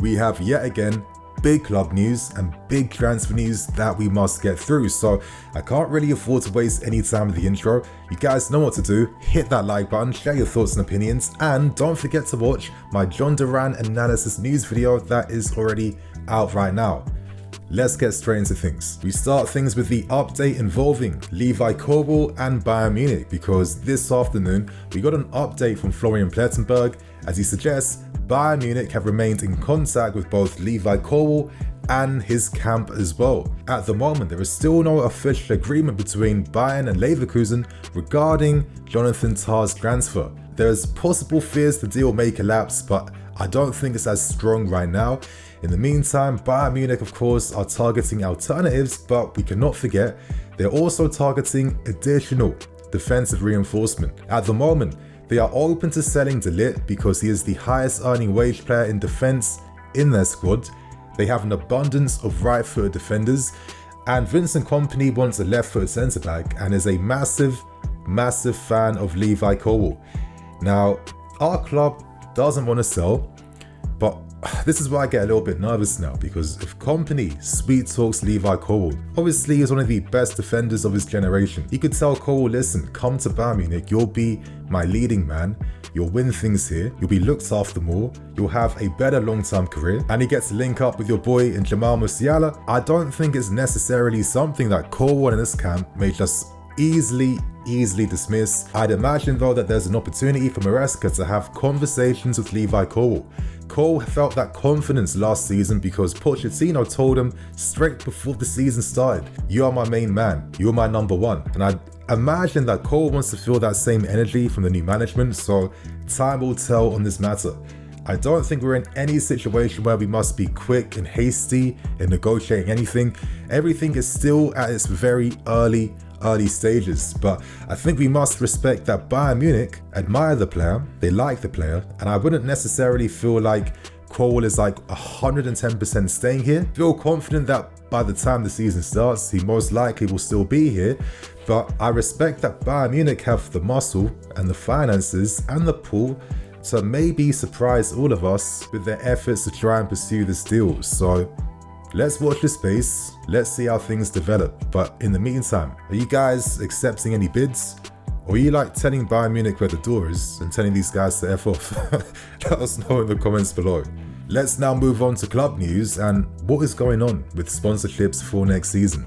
we have yet again big club news and big transfer news that we must get through. So I can't really afford to waste any time with the intro. You guys know what to do. Hit that like button, share your thoughts and opinions, and don't forget to watch my John Duran analysis news video that is already out right now. Let's get straight into things. We start things with the update involving Levi Korbel and Bayern Munich, because this afternoon we got an update from Florian Plettenberg as he suggests Bayern Munich have remained in contact with both Levi Korbel and his camp as well. At the moment, there is still no official agreement between Bayern and Leverkusen regarding Jonathan Tah's transfer. There's possible fears the deal may collapse, but I don't think it's as strong right now. In the meantime, Bayern Munich of course are targeting alternatives, but we cannot forget they're also targeting additional defensive reinforcement. At the moment, they are open to selling De Ligt because he is the highest earning wage player in defense in their squad. They have an abundance of right-footed defenders, and Vincent Kompany wants a left-footed centre-back and is a massive fan of Levi Korbel. Now, our club doesn't want to sell, but this is why I get a little bit nervous now, because if Kompany sweet talks Levi Korbel, obviously he's one of the best defenders of his generation. He could tell Korbel, listen, come to Bayern Munich, you'll be my leading man, you'll win things here, you'll be looked after more, you'll have a better long-term career, and he gets to link up with your boy in Jamal Musiala. I don't think it's necessarily something that Korbel and his camp may just easily dismiss. I'd imagine though that there's an opportunity for Maresca to have conversations with Levi Korbel. Cole felt that confidence last season because Pochettino told him straight before the season started, you are my main man, you're my number one. And I imagine that Cole wants to feel that same energy from the new management, so time will tell on this matter. I don't think we're in any situation where we must be quick and hasty in negotiating anything. Everything is still at its very early stages, but I think we must respect that Bayern Munich admire the player, they like the player, and I wouldn't necessarily feel like Korbel is like 110% staying here. Feel confident that by the time the season starts, he most likely will still be here, but I respect that Bayern Munich have the muscle and the finances and the pull to maybe surprise all of us with their efforts to try and pursue this deal. So let's watch this space, let's see how things develop. But in the meantime, are you guys accepting any bids? Or are you like telling Bayern Munich where the door is and telling these guys to F off? Let us know in the comments below. Let's now move on to club news and what is going on with sponsorships for next season.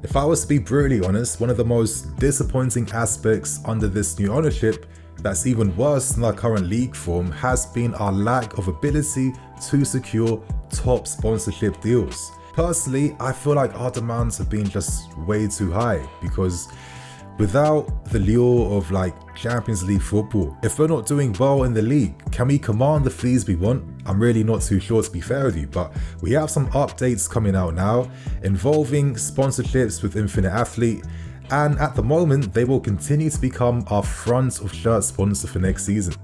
If I was to be brutally honest, one of the most disappointing aspects under this new ownership that's even worse than our current league form has been our lack of ability to secure top sponsorship deals. Personally, I feel like our demands have been just way too high, because without the lure of like Champions League football, if we're not doing well in the league, can we command the fees we want? I'm really not too sure, to be fair with you, but we have some updates coming out now involving sponsorships with Infinite Athlete, and at the moment they will continue to become our front of shirt sponsor for next season.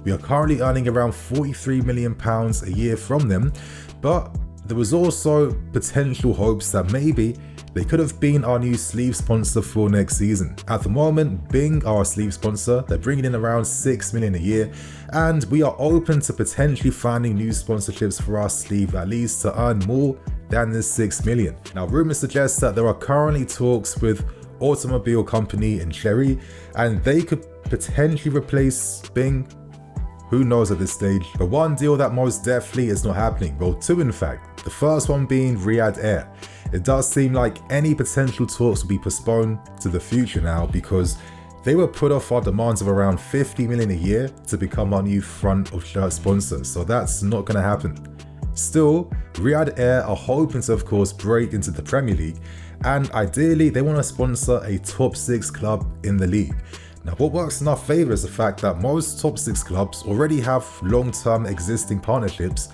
We are currently earning around £43 million a year from them, but there was also potential hopes that maybe they could have been our new sleeve sponsor for next season. At the moment, Bing are our sleeve sponsor. They're bringing in around £6 million a year, and we are open to potentially finding new sponsorships for our sleeve at least to earn more than this £6 million. Now, rumors suggest that there are currently talks with automobile company in Cherry, and they could potentially replace Bing. Who knows at this stage? But one deal that most definitely is not happening, well, two in fact. The first one being Riyadh Air. It does seem like any potential talks will be postponed to the future now, because they were put off our demands of around $50 million a year to become our new front of shirt sponsor, so that's not going to happen. Still, Riyadh Air are hoping to of course break into the Premier League, and ideally they want to sponsor a top 6 club in the league. Now, what works in our favour is the fact that most top 6 clubs already have long-term existing partnerships.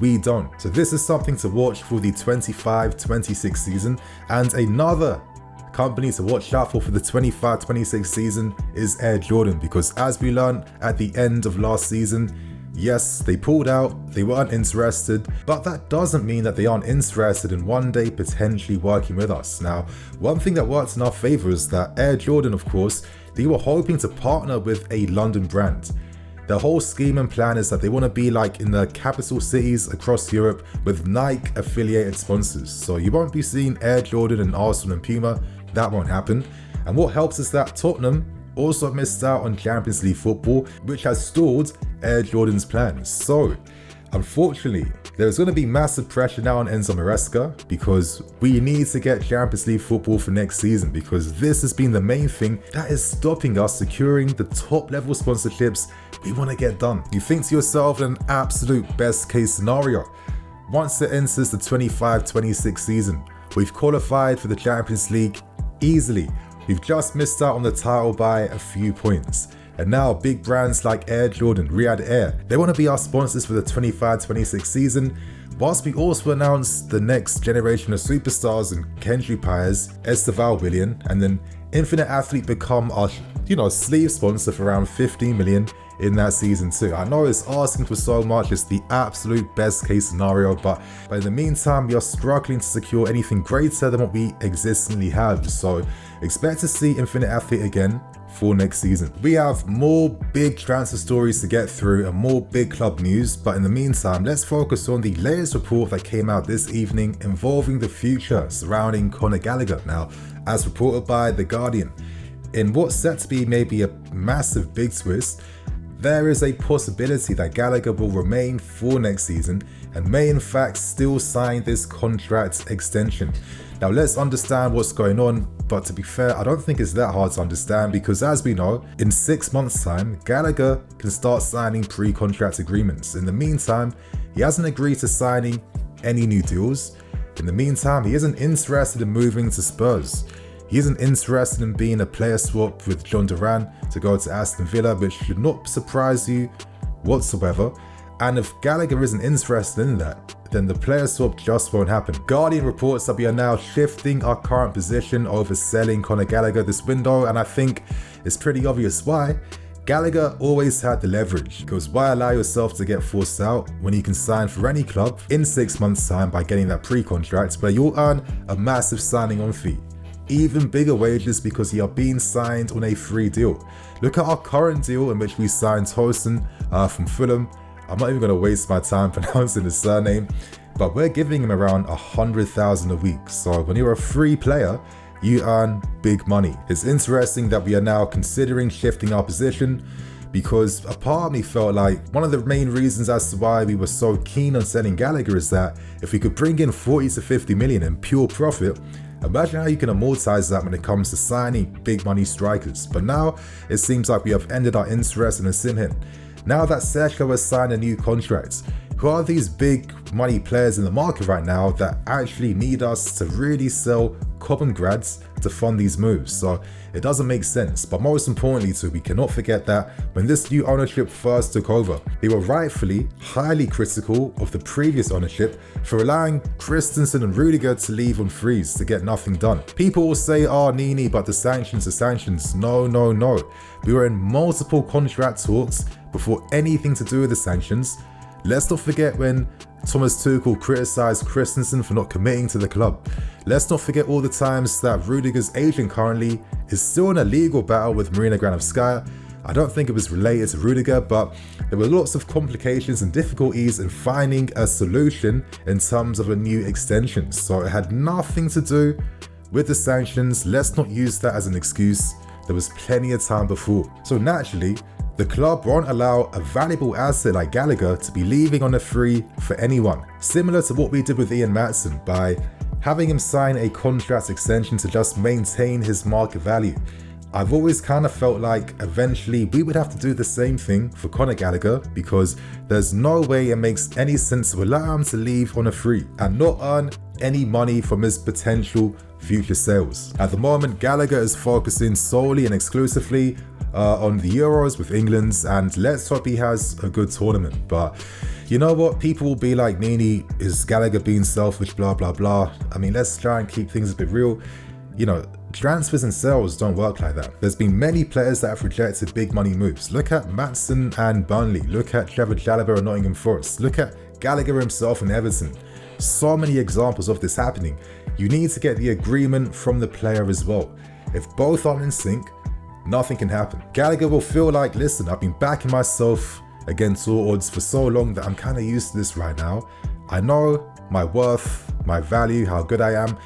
We don't. So this is something to watch for the 25-26 season, and another company to watch out for the 25-26 season is Air Jordan, because as we learned at the end of last season, yes, they pulled out, they weren't interested, but that doesn't mean that they aren't interested in one day potentially working with us. Now, one thing that works in our favour is that Air Jordan, of course, they were hoping to partner with a London brand. The whole scheme and plan is that they want to be like in the capital cities across Europe with Nike affiliated sponsors. So you won't be seeing Air Jordan and Arsenal and Puma. That won't happen. And what helps is that Tottenham also missed out on Champions League football, which has stalled Air Jordan's plans. So unfortunately, there's going to be massive pressure now on Enzo Maresca because we need to get Champions League football for next season, because this has been the main thing that is stopping us securing the top level sponsorships we want to get done. You think to yourself, in an absolute best case scenario, once it enters the 25-26 season, we've qualified for the Champions League easily. We've just missed out on the title by a few points. And now big brands like Air Jordan, Riyadh Air, they want to be our sponsors for the 25-26 season, whilst we also announced the next generation of superstars in Kendrick Pires, Esteval Willian, and then Infinite Athlete become our, sleeve sponsor for around 15 million in that season too. I know it's asking for so much, it's the absolute best case scenario, but in the meantime, we are struggling to secure anything greater than what we existingly have. So expect to see Infinite Athlete again for next season. We have more big transfer stories to get through and more big club news, but in the meantime, let's focus on the latest report that came out this evening involving the future surrounding Conor Gallagher. Now, as reported by The Guardian, in what's set to be maybe a massive big twist, there is a possibility that Gallagher will remain for next season and may in fact still sign this contract extension. Now let's understand what's going on, but to be fair, I don't think it's that hard to understand, because as we know, in 6 months' time, Gallagher can start signing pre-contract agreements. In the meantime, he hasn't agreed to signing any new deals. In the meantime, he isn't interested in moving to Spurs. He isn't interested in being a player swap with John Duran to go to Aston Villa, which should not surprise you whatsoever. And if Gallagher isn't interested in that, then the player swap just won't happen. Guardian reports that we are now shifting our current position over selling Conor Gallagher this window, and I think it's pretty obvious why. Gallagher always had the leverage, because why allow yourself to get forced out when you can sign for any club in 6 months' time by getting that pre-contract where you'll earn a massive signing on fee. Even bigger wages because you are being signed on a free deal. Look at our current deal in which we signed Tosin from Fulham. I'm not even going to waste my time pronouncing his surname, but we're giving him around 100,000 a week. So when you're a free player, you earn big money. It's interesting that we are now considering shifting our position, because a part of me felt like one of the main reasons as to why we were so keen on selling Gallagher is that if we could bring in 40 to 50 million in pure profit, imagine how you can amortize that when it comes to signing big money strikers. But now it seems like we have ended our interest in Osimhen. Now that Sergio has signed a new contract, who are these big money players in the market right now that actually need us to really sell Cobham grads to fund these moves? So it doesn't make sense. But most importantly too, we cannot forget that when this new ownership first took over, they were rightfully highly critical of the previous ownership for allowing Christensen and Rudiger to leave on frees to get nothing done. People will say, oh Nini, but the sanctions are sanctions. No. We were in multiple contract talks before anything to do with the sanctions. Let's not forget when Thomas Tuchel criticised Christensen for not committing to the club. Let's not forget all the times that Rudiger's agent currently is still in a legal battle with Marina Granovskaya. I don't think it was related to Rudiger, but there were lots of complications and difficulties in finding a solution in terms of a new extension. So it had nothing to do with the sanctions. Let's not use that as an excuse. There was plenty of time before. So naturally, the club won't allow a valuable asset like Gallagher to be leaving on a free for anyone. Similar to what we did with Ian Maatsen by having him sign a contract extension to just maintain his market value. I've always kind of felt like eventually we would have to do the same thing for Conor Gallagher, because there's no way it makes any sense to allow him to leave on a free and not earn any money from his potential future sales. At the moment, Gallagher is focusing solely and exclusively on the Euros with England, and let's hope he has a good tournament. But you know what? People will be like, Nini, is Gallagher being selfish, blah, blah, blah. I mean, let's try and keep things a bit real. Transfers and sales don't work like that. There's been many players that have rejected big money moves. Look at Maatsen and Burnley. Look at Trevor Chalobah and Nottingham Forest. Look at Gallagher himself and Everton. So many examples of this happening. You need to get the agreement from the player as well. If both aren't in sync, nothing can happen. Gallagher will feel like, listen, I've been backing myself against all odds for so long that I'm kind of used to this right now. I know my worth, my value, how good I am.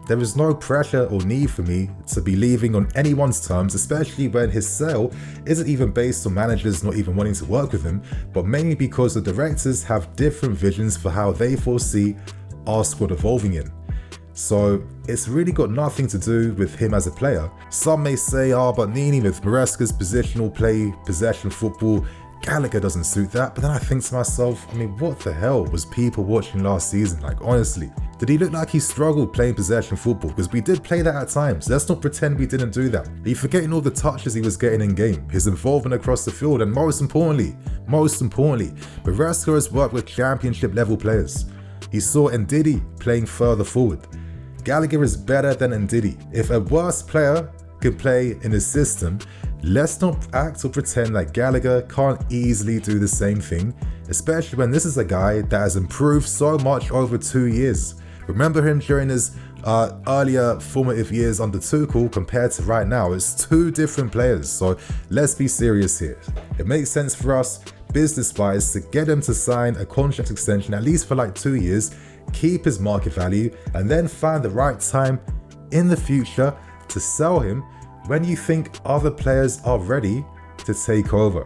There is no pressure or need for me to be leaving on anyone's terms, especially when his sale isn't even based on managers not even wanting to work with him, but mainly because the directors have different visions for how they foresee our squad evolving in. So it's really got nothing to do with him as a player. Some may say, but Nini, with Maresca's positional play, possession football, Gallagher doesn't suit that. But then I think to myself, I mean, what the hell was people watching last season? Like, honestly, did he look like he struggled playing possession football? Because we did play that at times. Let's not pretend we didn't do that. Are you forgetting all the touches he was getting in game, his involvement across the field, and most importantly, Maresca has worked with championship level players. He saw Ndidi playing further forward. Gallagher is better than Ndidi. If a worse player can play in his system, let's not act or pretend like Gallagher can't easily do the same thing, especially when this is a guy that has improved so much over 2 years. Remember him during his earlier formative years under Tuchel compared to right now. It's two different players, so let's be serious here. It makes sense for us, business-wise, to get him to sign a contract extension at least for like 2 years, keep his market value, and then find the right time in the future to sell him when you think other players are ready to take over.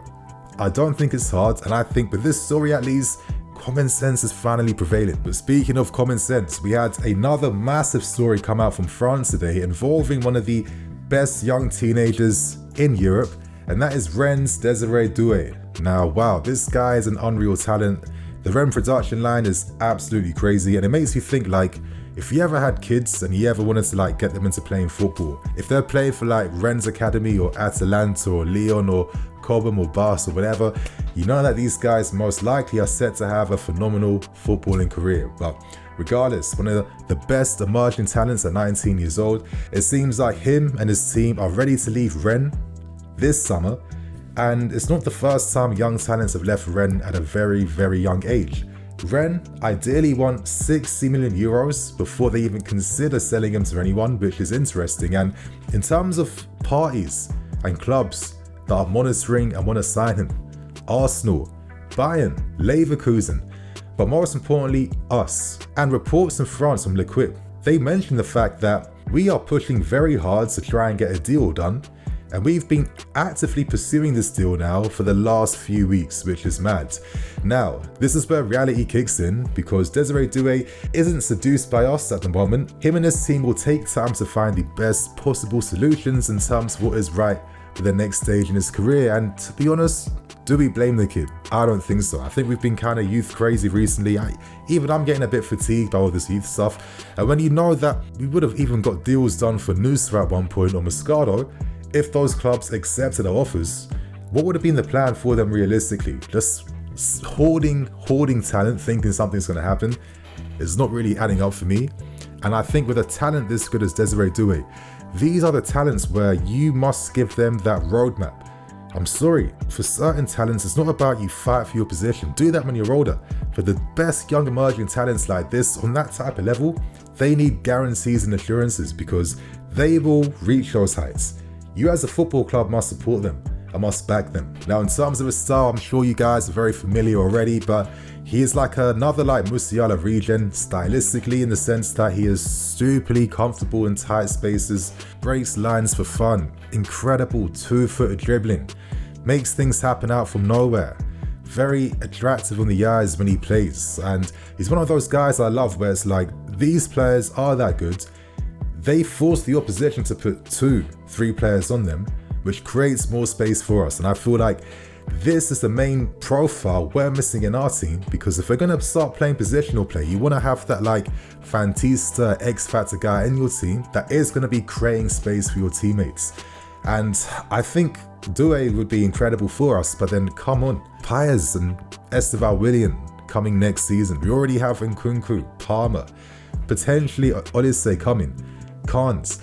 I don't think it's hard, and I think with this story at least, common sense is finally prevailing. But speaking of common sense, we had another massive story come out from France today involving one of the best young teenagers in Europe, and that is Rennes' Désiré Doue. Now, wow, this guy is an unreal talent. The Rennes production line is absolutely crazy, and it makes you think, like, if you ever had kids and you ever wanted to like get them into playing football, if they're playing for like Rennes Academy or Atalanta or Lyon or Cobham or Barca or whatever, you know that these guys most likely are set to have a phenomenal footballing career. But regardless, one of the best emerging talents at 19 years old, it seems like him and his team are ready to leave Rennes this summer. And it's not the first time young talents have left Rennes at a very, very young age. Rennes ideally want 60 million euros before they even consider selling him to anyone, which is interesting. And in terms of parties and clubs that are monitoring and want to sign him, Arsenal, Bayern, Leverkusen, but most importantly, us. And reports in France from L'Equipe, they mention the fact that we are pushing very hard to try and get a deal done. And we've been actively pursuing this deal now for the last few weeks, which is mad. Now, this is where reality kicks in, because Désiré Doue isn't seduced by us at the moment. Him and his team will take time to find the best possible solutions in terms of what is right for the next stage in his career. And to be honest, do we blame the kid? I don't think so. I think we've been kind of youth crazy recently. Even I'm getting a bit fatigued by all this youth stuff. And when you know that we would have even got deals done for Nusa at one point or Moscato, if those clubs accepted our offers, what would have been the plan for them realistically? Just hoarding talent, thinking something's going to happen, is not really adding up for me. And I think with a talent this good as Désiré Doue, these are the talents where you must give them that roadmap. I'm sorry, for certain talents, it's not about you fight for your position. Do that when you're older. For the best young emerging talents like this, on that type of level, they need guarantees and assurances because they will reach those heights. You as a football club must support them and must back them. Now, in terms of his style, I'm sure you guys are very familiar already, but he is like another like Musiala regen stylistically, in the sense that he is stupidly comfortable in tight spaces, breaks lines for fun, incredible two-footed dribbling, makes things happen out from nowhere. Very attractive on the eyes when he plays, and he's one of those guys I love where it's like, these players are that good. They force the opposition to put 2-3 players on them, which creates more space for us. And I feel like this is the main profile we're missing in our team, because if we're going to start playing positional play, you want to have that like Fantista X-Factor guy in your team that is going to be creating space for your teammates. And I think Doue would be incredible for us, but then come on, Pires and Esteval Willian coming next season. We already have Nkunku, Palmer, potentially Olise coming. Can't.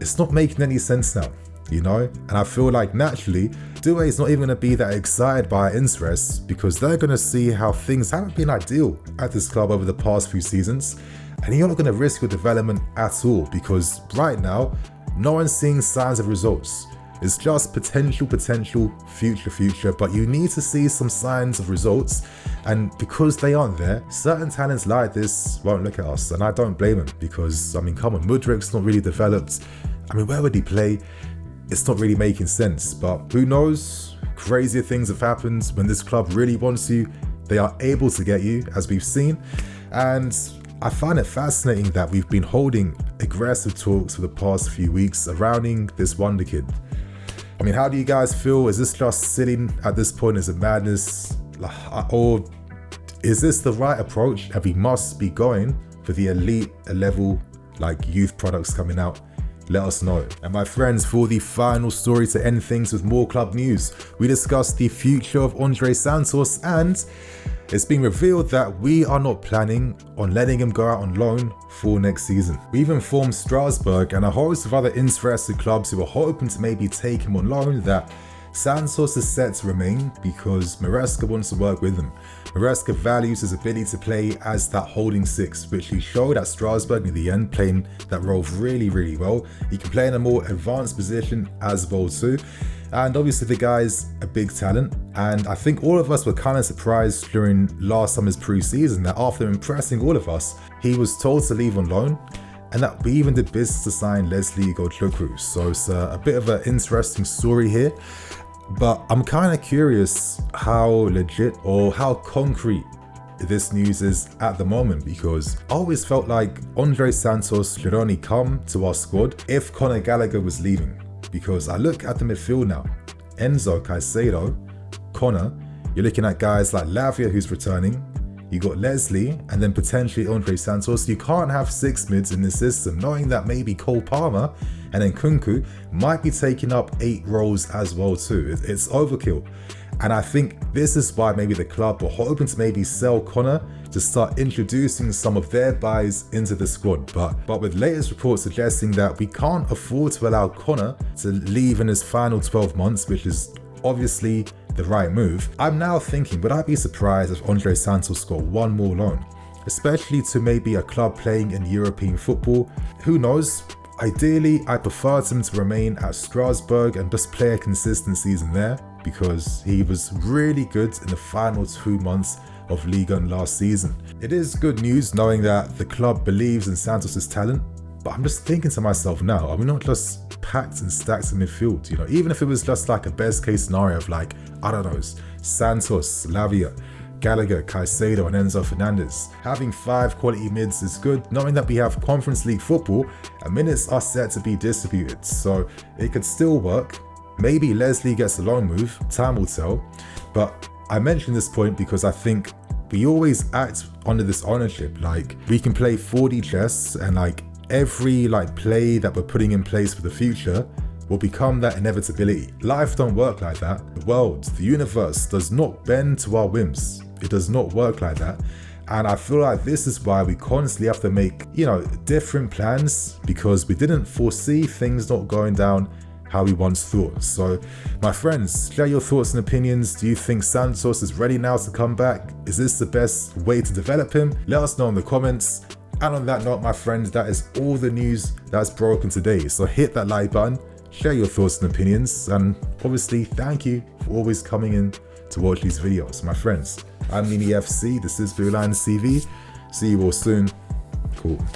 It's not making any sense now, you know? And I feel like naturally, Doue is not even going to be that excited by our interests, because they're going to see how things haven't been ideal at this club over the past few seasons. And you're not going to risk your development at all, because right now, no one's seeing signs of results. It's just potential, future, but you need to see some signs of results. And because they aren't there, certain talents like this won't look at us. And I don't blame him because, I mean, come on, Mudrik's not really developed. I mean, where would he play? It's not really making sense, but who knows? Crazier things have happened. When this club really wants you, they are able to get you, as we've seen. And I find it fascinating that we've been holding aggressive talks for the past few weeks surrounding this wonder kid. I mean, how do you guys feel? Is this just sitting at this point? Is it madness? Or is this the right approach and we must be going for the elite level, like youth products coming out? Let us know. And my friends, for the final story to end things with more club news, we discussed the future of Andre Santos, and it's been revealed that we are not planning on letting him go out on loan for next season. We've informed Strasbourg and a host of other interested clubs who are hoping to maybe take him on loan that Santos is set to remain because Maresca wants to work with him. Maresca values his ability to play as that holding six, which he showed at Strasbourg in the end, playing that role really well. He can play in a more advanced position as well too. And obviously the guy's a big talent. And I think all of us were kind of surprised during last summer's pre-season that after impressing all of us, he was told to leave on loan. And that we even did business to sign Leslie Gallagher. So it's a bit of an interesting story here. But I'm kind of curious how legit or how concrete this news is at the moment, because I always felt like Andre Santos should only come to our squad if Conor Gallagher was leaving. Because I look at the midfield now, Enzo, Caicedo, Conor, you're looking at guys like Lavia who's returning, you got Leslie, and then potentially Andre Santos. You can't have 6 mids in this system, knowing that maybe Cole Palmer and then Kunku might be taking up 8 roles as well too. It's overkill. And I think this is why maybe the club are hoping to maybe sell Conor to start introducing some of their buys into the squad. But with latest reports suggesting that we can't afford to allow Conor to leave in his final 12 months, which is obviously the right move, I'm now thinking, would I be surprised if Andre Santos got one more loan? Especially to maybe a club playing in European football. Who knows? Ideally, I preferred him to remain at Strasbourg and just play a consistent season there, because he was really good in the final 2 months of Liga last season. It is good news knowing that the club believes in Santos' talent, but I'm just thinking to myself now, are we not just packed and stacked in midfield? You know, even if it was just like a best case scenario of like, I don't know, Santos, Lavia, Gallagher, Caicedo and Enzo Fernandez. Having 5 quality mids is good, knowing that we have Conference League football and minutes are set to be distributed, so it could still work. Maybe Leslie gets a loan move, time will tell, but I mention this point because I think we always act under this ownership, like we can play 4D chess and like every play that we're putting in place for the future will become that inevitability. Life don't work like that. The world, the universe does not bend to our whims. It does not work like that. And I feel like this is why we constantly have to make, different plans, because we didn't foresee things not going down how we once thought. So my friends, share your thoughts and opinions. Do you think Santos is ready now to come back? Is this the best way to develop him? Let us know in the comments. And on that note, my friends, that is all the news that's broken today. So hit that like button, share your thoughts and opinions, and obviously thank you for always coming in to watch these videos. My friends, I'm Nini FC, this is Blue Line CV. See you all soon. Cool.